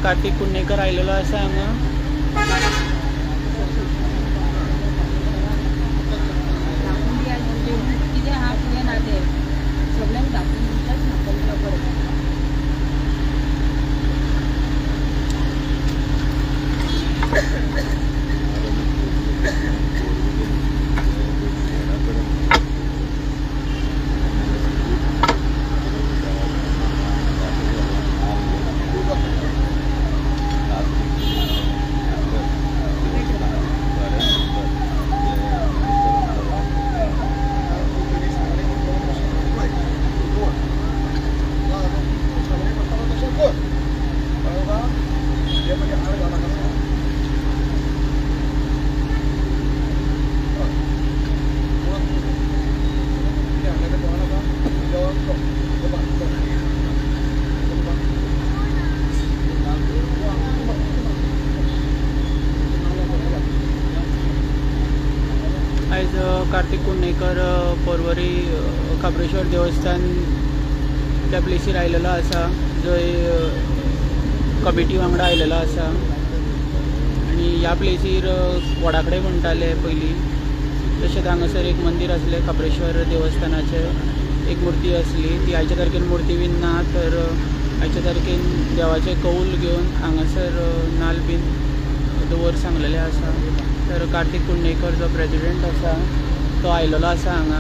कार्तिक कुंडेकर आयलेलो आसा हांगा। आज कार्तिक कुंडेकर पर्वरी खाबरेश्वर देवस्थान त्या प्लेसीर आयलेलो आसा, जंय कमिटी वांगडा आयलेलो आसा। आनी ह्या प्लेसीर वडाकडें म्हणटाले पयलीं, तशेंच हांगासर एक मंदिर आसलें खाबरेश्वर देवस्थानाचें, एक मूर्ती आसली। ती आयच्या तारखेन मूर्ती बीन ना, तर आयच्या तारखेन देवाचें कौल घेवन हांगासर नाल्ल बीन दवर सांगलेलें आसा। तर कार्तिक कुंडेकर जो प्रेसिडेंट आसा तो आयलेलो आसा हांगा,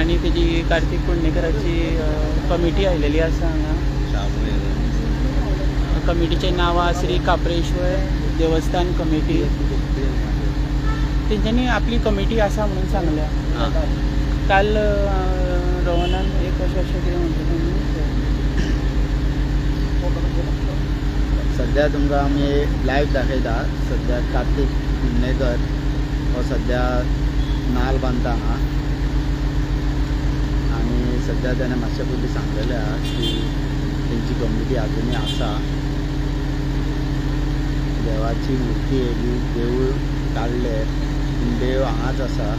आनी तेजी कार्तिक कुंडेकराची कमिटी आयलेली आसा हांगा। कमिटीचें नांव श्री खाबरेश्वर देवस्थान कमिटी। तेंच्यांनी आपली कमिटी आसा म्हणून सांगल्या। काल रवणान एक अशें कितें म्हणटा सध्या तुमकां आमी लायव्ह दाखयता। सध्या कार्तिक कुंडेकर हो सध्या नाल्ल बांदता हांगा, आनी सध्या ताणें मातशें पयलीं सांगलेलें आहा की तेंची कमिटी आजुनूय आसा। देवाची मुर्ती येयली, देवूळ काडलें, पूण देव हांगाच आसा।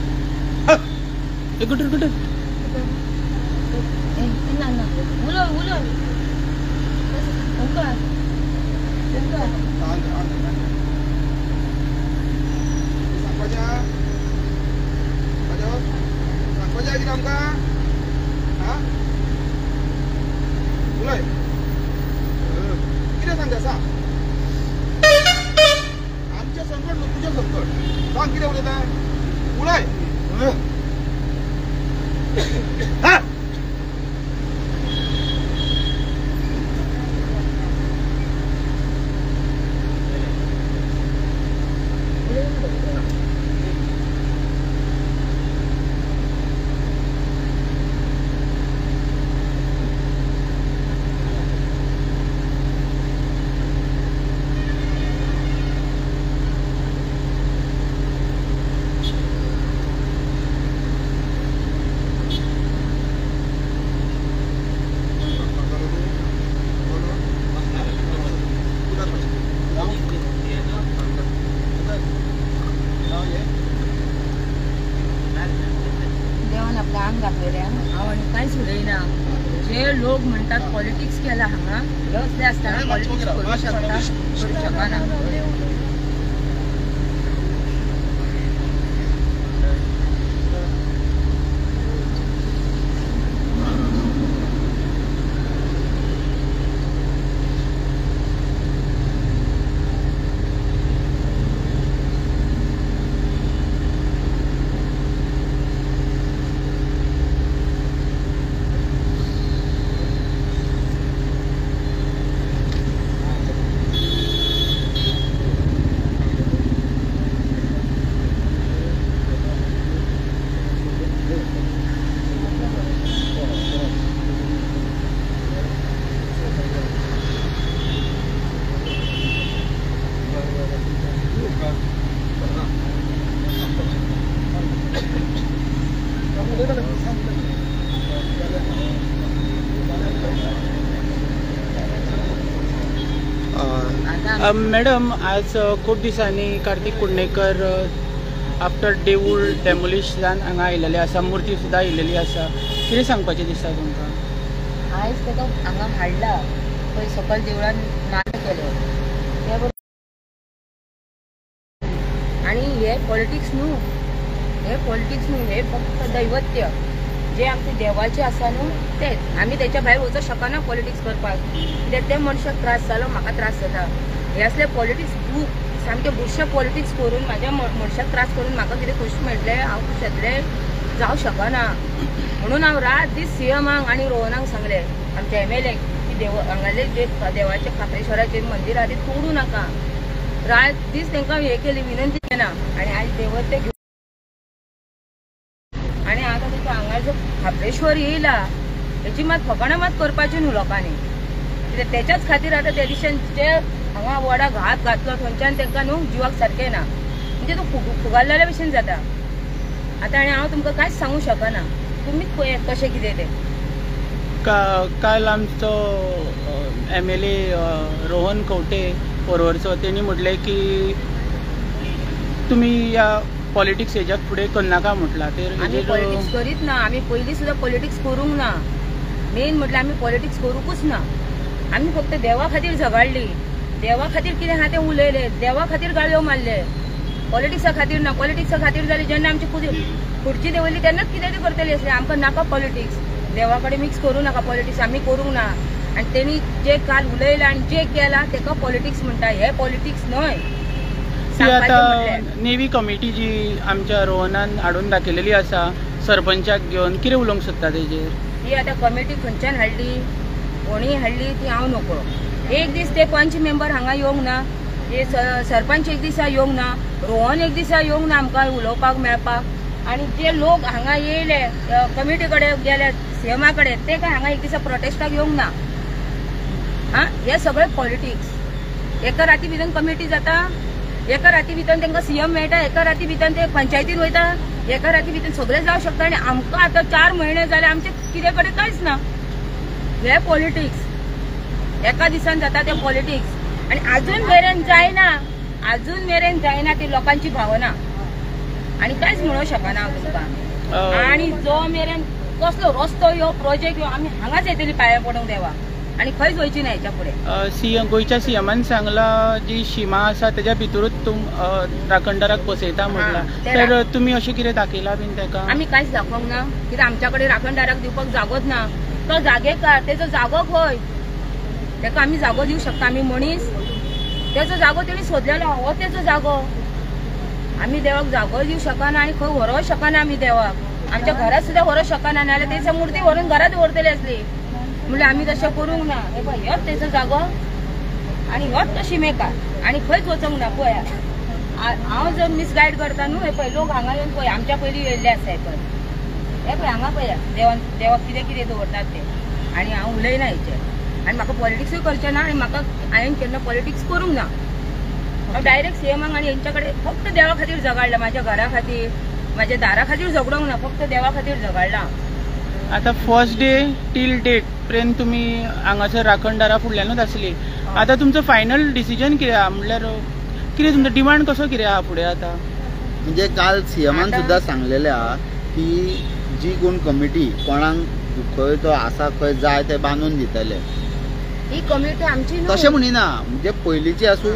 आमचे संकट तुझे संकट सांग किती उलयता उलय। कांयच उलयना। जे लोक म्हणटात पॉलिटिक्स केला हांगा, असले आसतना पॉलिटिक्स करूं शकना। मॅडम, आज खूप दिसांनी कार्तिक कुंडेकर आफ्टर देवूळ डेमोलिश जावन हांगा आयिल्लेले आसा, मुर्ती सुद्दां आयिल्लेली आसा, कितें सांगपाचें दिसता तुमकां? आयज ताका हांगा हाडला खंय सकल देवळान नाल केले हे बरोबर आणि हे पॉलिटिक्स न्हू हे फक्त दैवत्य जे आमचे देवाचे आसा न्हू तेच आमी त्याच्या भायर वचूंक शकना पॉलिटिक्स करपाक कित्याक ते मनशाक त्रास जालो म्हाका त्रास जाता हे असले पॉलिटिक्स खूब सामके बुरशे पॉलिटिक्स करून म्हाज्या मनशाक त्रास करून म्हाका कितें खुश मेळटलें हांव खुश जातलें जावं शकना म्हणून हांव रात दीस सीएमांक आनी रोहनाक सांगलें आमच्या MLA की हांगाले जे देवाचे खापरेश्वराचें मंदीर आहा तें तोडू नाका रात दीस तांकां हे केली विनंती केना आनी आयज देवत ते आनी आतां तुका हांगा जो खापरेश्वर येयला हेची मात फकाणां मात करपाची न्हू लोकांनी कित्याक तेच्याच खातीर आतां त्या दिशेन जे हांगा वडा घात घातलो थंयच्यान तांकां न्हू जिवाक सारकें ना म्हणजे तो फुगारलेल्या भशेन जाता आतां आनी हांव तुमकां कांयच सांगूं शकना तुमीच पळयात कशें कितें तें काल आमचो MLA रोहन खंवटे परवरचो तेणी म्हटलें की तुमी ह्या पॉलिटिक्स हेज्याक फुडें करनाका म्हटलां आमी पॉलिटिक्स करीत ना आमी पयलीं सुद्दां पॉलिटिक्स करूंक ना मेन म्हटल्यार आमी पॉलिटिक्स करूंकूच ना आमी फक्त देवा खातीर झगडली देवा खातीर कितें आहा तें उलयले देवा खातीर गाळयो मारले पॉलिटिक्सा खातीर ना पॉलिटिक्सा खातीर जाल्यार जेन्ना आमची खुर्ची देंवयली तेन्नाच कितें तरी करतली आसली आमकां नाका पॉलिटिक्स देवा कडेन मिक्स करूं नाका पॉलिटिक्स आमी करूंक ना आनी तेणी जे काल उलयलां आनी जे केलां ताका पॉलिटिक्स म्हणटा हे पॉलिटिक्स न्हय आतां नेवी कमिटी जी आमच्या रोहनान हाडून दाखयलेली आसा सरपंचाक घेवन कितें उलोवंक सोदता तेजेर ती आतां कमिटी खंयच्यान हाडली कोणी हाडली ती हांव नोको एक दीस ते पंच मेंबर हांगा येवंक ना हे सरपंच एक दिसा येवंक ना रोहन एक दिसा येवंक ना आमकां उलोवपाक मेळपाक आनी जे लोक हांगा येयले कमिटी कडेन गेले सीएमा कडेन ते काय हांगा एक दिसा प्रोटेस्टाक येवंक ना हा हे सगळें पॉलिटिक्स एका राती भितर कमिटी जाता एका राती भितर तांकां सीएम मेळटा एका राती भितर ते पंचायतीन वयता एका राती भितर सगळें जावं शकता आनी आमकां आतां 4 म्हयने जाले आमचे कितें कडेन कांयच ना हे पॉलिटिक्स एका दिसान जाता ते पॉलिटिक्स आनी अजून मेरेन जायना ती लोकांची भावना आनी कांयच म्हणूंक शकना हांव तुमकां आनी जो मेरेन कसलो रस्तो ह्यो प्रोजेक्ट ह्यो आमी हांगाच येतली पांया पडूंक देवा आनी खंयच वयची ना हेच्या फुडें गोंयच्या सीएमान सांगलां जी शिमा आसा तेज्या भितरूच राखणदाराक बसयता म्हटलां तर तुमी अशें कितें दाखयलां बीन ताका आमी कांयच दाखोवंक ना कित्याक आमच्या कडेन राखणदाराक दिवपाक जागोच ना तो जागेकार तेजो जागो खंय ताका आमी जागो दिवंक शकता आमी मनीस तेजो जागो तेणी सोदलेलो हो तेजो जागो आमी देवाक जागो दिवंक शकना आनी खंय व्हरोंक शकना आमी देवाक आमच्या घरात सुद्दां व्हरोंक शकना नाल्यार तेची मुर्ती व्हरून घरात व्हरतली आसली म्हणल्यार आमी तशें करूंक ना हे पळय ह्योच तेजो जागो आनी ह्योच तो शिमेकार आनी खंयच वचोंक ना पळया हांव जर मिसगायड करता न्हू हे पळय लोक हांगा येवन पळय आमच्या पयलीं येयल्ले आसा हे पळय हांगा पळया देवाक कितें कितें दवरतात ते आनी हांव उलयना हेचेर आनी म्हाका पॉलिटिक्सूय करचें ना आनी म्हाका हांवें केन्ना पॉलिटिक्स करूंक ना हांव डायरेक्ट सीएमाक आनी हेंच्या कडेन फक्त देवा खातीर झगडलां म्हाज्या घरा खातीर म्हाज्या दारा खातीर झगडोंक ना फक्त देवा खातीर झगडलां आतां फर्स्ट डे टील डेट पर्यंत तुमी हांगासर राखणदारा फुडल्यानूच आसली आतां तुमचो फायनल डिसिजन कितें आहा म्हणल्यार कितें तुमचो डिमांड कसो कितें आहा फुडें आतां म्हणजे काल सीएमान सुद्दां सांगलेलें आहा की जी कोण कमिटी कोणाक खंय तो आसा खंय जाय ते बांदून दितले ही कमिटी आमची तशें म्हणिना म्हणजे पयलींची आसूं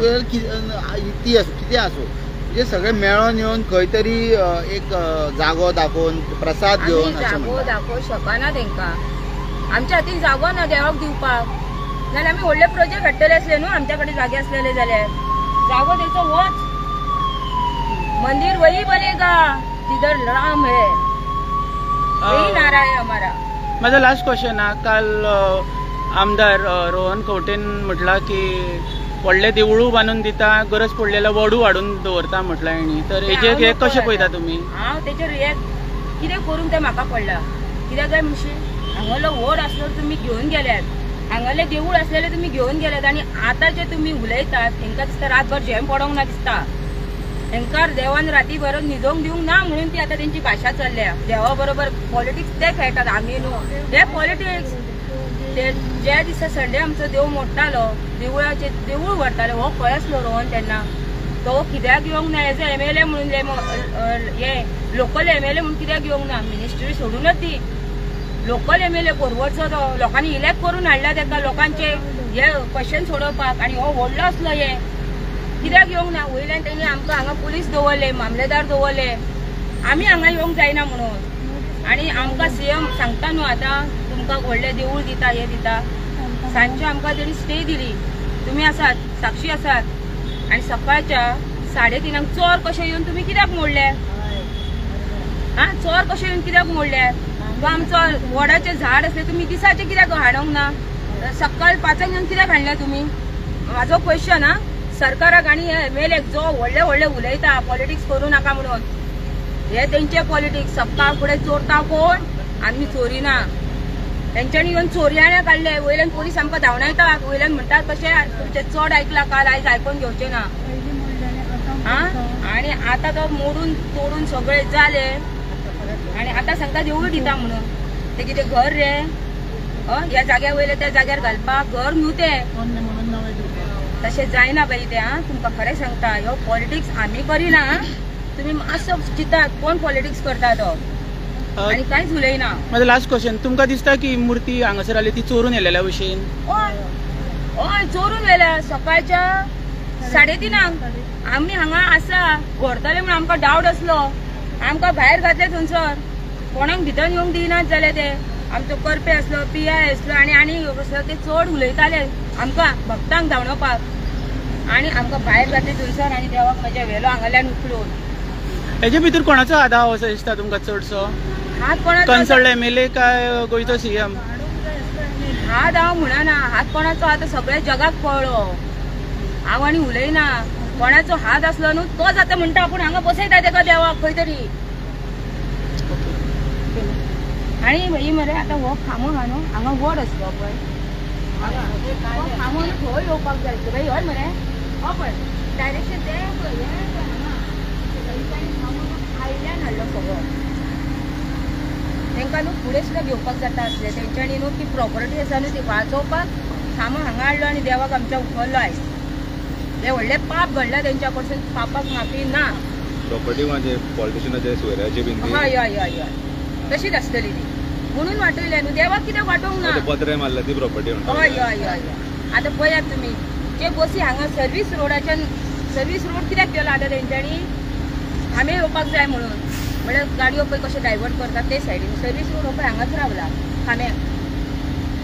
ती आसूं कितें आसूं म्हणजे सगळे मेळोन येवन खंय तरी एक जागो दाखोवन प्रसाद घेवन जागो दाखोवंक शकना तांकां आमच्या हातीन जागो ना देवाक दिवपाक नाल्यार आमी व्हडले प्रोजेक्ट हाडटले आसले न्हू आमच्या कडेन जागे आसलेले जाल्यार जागो तेचो होच मंदिर वही बनेगा जिधर राम है यही नारा है हमारा माझा लास्ट क्वेश्चन हा काल आमदार रोहन खंवटेन म्हटलां की व्हडले देवूळ बांदून दिता गरज पडलेला वडू हाडून दवरता म्हटलां हेणी तर हेजेर हे कशें पळयता तुमी हांव तेचेर हे कितें करूंक तें म्हाका पडला कित्याक काय म्हणशी हांगालो व्हड आसलो तुमी घेवन गेल्यात हांगाले देवूळ आसलेले तुमी घेवन गेल्यात आनी आतां जे तुमी उलयतात तांकां दिसता रातभर झेम पडोंक ना दिसता तांकां देवान रातीभर न्हिदोंक दिवंक ना म्हणून ती आतां तेंची भाशा चल्ल्या देवा बरोबर पॉलिटिक्स ते खेळटात आमी न्हू हे पॉलिटिक्स ज्या दिसा संडे आमचो देव मोडटालो देवळाचे देवूळ व्हरताले हो खंय आसलो रोहन तेन्ना तो कित्याक येवंक ना एज अ MLA म्हणून हे लोकल MLA म्हणून कित्याक येवंक ना मिनिस्ट्री सोडूनच ती लोकल MLA परवडचो तो लोकांनी इलेक्ट करून हाडला ताका लोकांचे हे क्वेश्चन सोडवपाक आणि हो व्हडलो असलो हे कित्याक येवंक ना. वयल्यान तेणी आमकां हांगा पुलीस दवरले, मामलेदार दवरले, आमी हांगा येवंक जायना म्हणून. आणि आमकां सीएम सांगता न्हू आतां तुमकां व्हडले देवूळ दिता हे दिता. सांजचे आमकां तेणी स्टे दिली. तुमी आसात, साक्षी आसात. आणि सकाळच्या 3:30 चोर कशे येवन तुमी कित्याक मोडले? चोर कशे येवन कित्याक मोडले? तो आमचो वडाचे झाड असले तुमी दिसाचे कित्याक हाडूंक ना? सकाळ 5 येवन कित्याक हाडले तुमी? म्हाजो क्वेश्चन सरकाराक आनी हे मेलेक जो व्हडले व्हडले उलयता पॉलिटिक्स करूं नाका म्हणून, हे तेंचे पॉलिटिक्स. सकाळ फुडें चोरता कोण? आमी चोरी ना. तेंच्यांनी येवन चोरयाण्या काडले. वयल्यान पोलीस आमकां धांवडायता. वयल्यान म्हणटात कशें तुमचे चड आयकला काल, आयज आयकून घेवचें ना. आणि आता तो मोडून तोडून सगळे जाले आणि आता सांगता देवूळ दिता म्हणून. ते कितें घर रे? ह्या जाग्यार वयले त्या जाग्यार घालपाक घर न्हू ते. तशें जायना बाई ते. तुमकां खरें सांगता, ह्यो पॉलिटिक्स आमी करिना. तुमी मातसो चिंतात कोण पॉलिटिक्स करता तो, आणि कांयच उलयना. माझं लास्ट क्वेश्चन, तुमकां दिसता की मूर्ती हांगासर आली ती चोरून येलेल्या भशेन? हय चोरून व्हेल्या. सकाळच्या 3:30 आमी हांगा आसा व्हरतले म्हणून आमकां डावट असलो. आमकां भायर घातले थंयसर. कोणाक भितर येवंक दिनात जाले ते. आमचो करपे असलो, PI असलो आनी असलो ते चड उलयताले आमकां भक्तांक धांवडोवपाक. आनी आमकां भायर घातले थंयसर आनी देवाक म्हज्या व्हेलो हांगाल्यान उखलून. हेजे भितर कोणाचो हात आहा असो दिसता तुमकां चडसो? हात कोणाचो? कन्सल्ड MLA काय गोंयचो CM? हात हांव म्हणना. हात कोणाचो आतां सगळ्या जगाक कळ्ळो. हांव आनी उलयना. कोणाचो हात असलो न्हू तो जाता म्हणटा आपूण हांगा बसयता तेका देवाक खंय तरी. आनी ही मरे आतां हो खामो आहा न्हू, हांगा वड आसलो पळय. हो खामो न्हू थंय येवपाक जाय बाई. हय मरे हो पळय डायरेक्शन ते पळय आयल्यान हाडलो सगळो. तांकां न्हू फुडें सुद्दां घेवपाक जाता आसलें. तेंच्यांनी न्हू ती प्रॉपर्टी आसा न्हू ती वाचोवपाक खामो हांगा हाडलो आनी देवाक आमच्या उखललो आयज. हे व्हडले पाप घडला तेंच्या कडसून. पापाक माफी ना. प्रॉपर्टी म्हणजे पॉलिटिशियनाचे सोयऱ्याचे बीन हय हय हय हय तशीच आसतली ती. म्हणून वाटयले न्हू. देवाक कित्याक वाटोवंक ना? पत्रे मारला ती प्रॉपर्टी. हय हय हय हय. आतां पळयात तुमी जे बसी हांगा सर्वीस रोडाच्यान सर्वीस रोड कित्याक केलो आतां तेंच्यांनी? आमी येवपाक जाय म्हणून. म्हळ्यार गाडयो पळय कशे डायवर्ट करतात ते सायडीन. सर्वीस रोड हो पळय हांगाच रावला खांब्याक.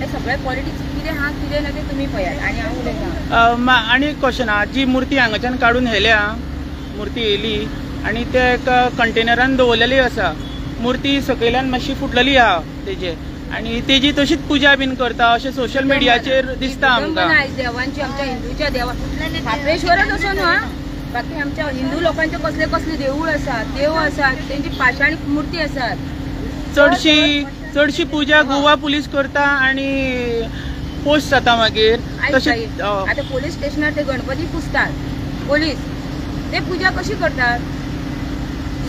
हे सगळे पॉलिटिक्स कितें आहा कितें ना ते तुमी पळयात. आनी हांव उलयना. आनी एक क्वेश्चन आहा, जी मूर्ती हांगाच्यान काडून व्हेल्या, मूर्ती येयली आनी ते एका कंटेनरान दवरलेली आसा. मूर्ती सकयल्यान मातशी फुटलेली आहा तेजे, आनी तेजी तशीच पुजा बीन करता अशें सोशल मिडियाचेर दिसता आमकां. देवांची आमच्या हिंदूच्या देवा खापरेश्वरच असो न्हू. बाकी आमच्या हिंदू लोकांचे कसले कसले देवूळ आसात, देव आसात, तेंची पाशाणी मूर्ती आसात. चडशी पुजा गोवा पुलीस करता आनी पोस्ट जाता मागीर. तशेंच आतां पोलीस स्टेशनार ते गणपती पुजतात पोलीस. ते पुजा कशी करतात?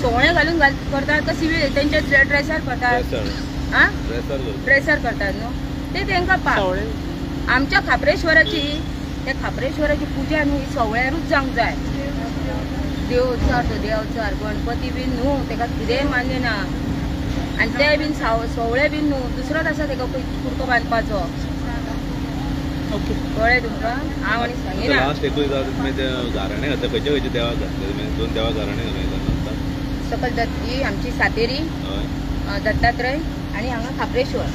सोवळे घालून करतात का सिव्हील तेंचे ड्रेसार करतात? ड्रेसार करतात न्हू. ते तेंकां पाप. आमच्या खापरेश्वराची त्या खापरेश्वराची पुजा न्हू ही सवळ्यारूच जावंक जाय. देवचार तो देवचार. गणपती बीन न्हू तेका कितेंय मान्य ना. आनी ते बीन सवळे बीन न्हू दुसरोच आसा तेका कुर्तो बांदपाचो. कळ्ळें तुमकां? हांव आनी सांगिना. लास्ट एकूच तुमी ते गाराणे घातले खंयचे खंयचे देवाक घातले तुमी? 2 देवाक गाराणे घातले. सकल दत्ती आमची सातेरी, दत्तात्रय आनी हांगा खापरेश्वर.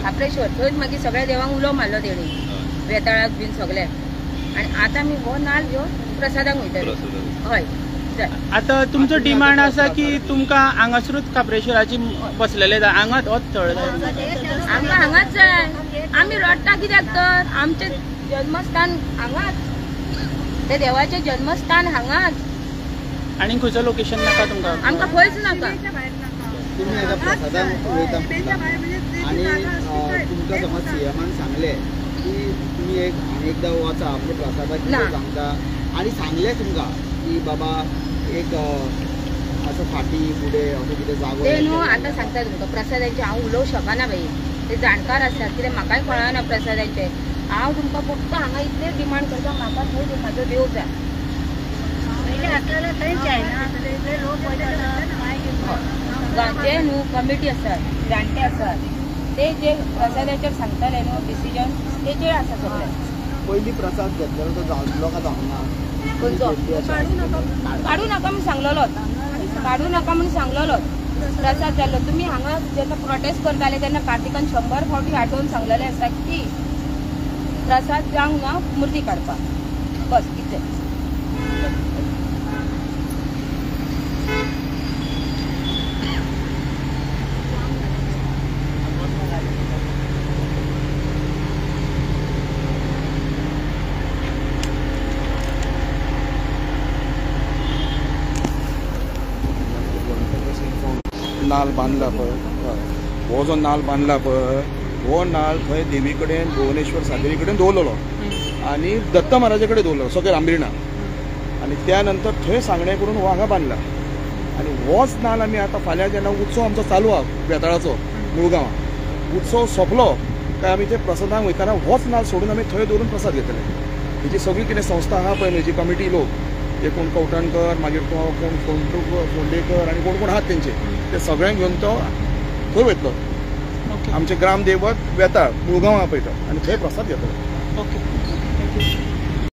खापरेश्वर थंयच मागीर सगळ्या देवांक उलो मारलो तेणी वेताळाक बीन सगळे. आनी आतां आमी हो नाल्ल घेवन प्रसादाक वयतले. हय जाय. आतां तुमचो डिमांड आसा की तुमकां हांगासरूच खापरेश्वराची बसलेले जाय, हांगाच होच स्थळ जाय? आमकां हांगाच जाय. आमी रडटा कित्याक तर आमचें जन्मस्थान हांगाच. ते देवाचें जन्मस्थान हांगाच. आणि खंयचं लोकेशन नाका तुमकां? आमकां खंयच नाका. तुम्ही आता प्रसादान उलयता आणि तुमकां समज सीएमान सांगले की तुम्ही एकदा वचा आपले प्रसादाक सांगता आणि सांगले तुमकां की बाबा एक असं फाटी फुडें असो कितें जागो ते न्हू आतां सांगता तुमकां प्रसादांचे हांव उलोवंक शकना बाई. ते जाणकार आसात कित्याक म्हाकाय कळना प्रसादांचे. हांव तुमकां फक्त हांगा इतलेच डिमांड करता म्हाका थंय म्हाजो देव जाय. जे न्हू कमिटी आसात जाणटे आसात ते जे प्रसादाचेर सांगताले न्हू डिसिजन तेजेर आसा सगळें. पयलीं प्रसाद घेतलेलो तो जावलो का जावना खंयचो? काढू नका म्हणून सांगलेलोच काढू नका म्हणून सांगलेलोच प्रसाद जाल्लो तुमी हांगा जेन्ना प्रोटेस्ट करताले तेन्ना कार्तिकान 100 फावटी आठवून सांगलेले आसा की प्रसाद जावंक ना मुर्ती काडपाक बस इतलें नाल बांदला पळय हो जो नाल बांदला पळय हो नाल थंय देवी कडेन भुवनेश्वर सातेरी कडेन दवरलेलो आनी दत्त महाराजा कडेन दवरलेलो सगळे रामबिरणा आनी त्या नंतर थंय सांगणें करून हो हांगा बांदला आनी होच नाल आमी आतां फाल्यां जेन्ना उत्सव आमचो चालू आहा बेताळाचो मुळगांवां उत्सव सोंपलो काय आमी ते प्रसादांक वयताना होच नाल सोडून आमी थंय दवरून प्रसाद घेतले हेजी सगळी कितें संस्था आहा पळय हेजी कमिटी लोक ते कोण कवटाणकर मागीर कोण फोंडेकर आनी कोण कोण आहात तेंचे ते सगळ्यांक घेवन तो थंय वयतलो ओके आमचे ग्राम दैवत बेताळ मुळगांवां पळयता आनी थंय प्रसाद घेतलो ओके थँक्यू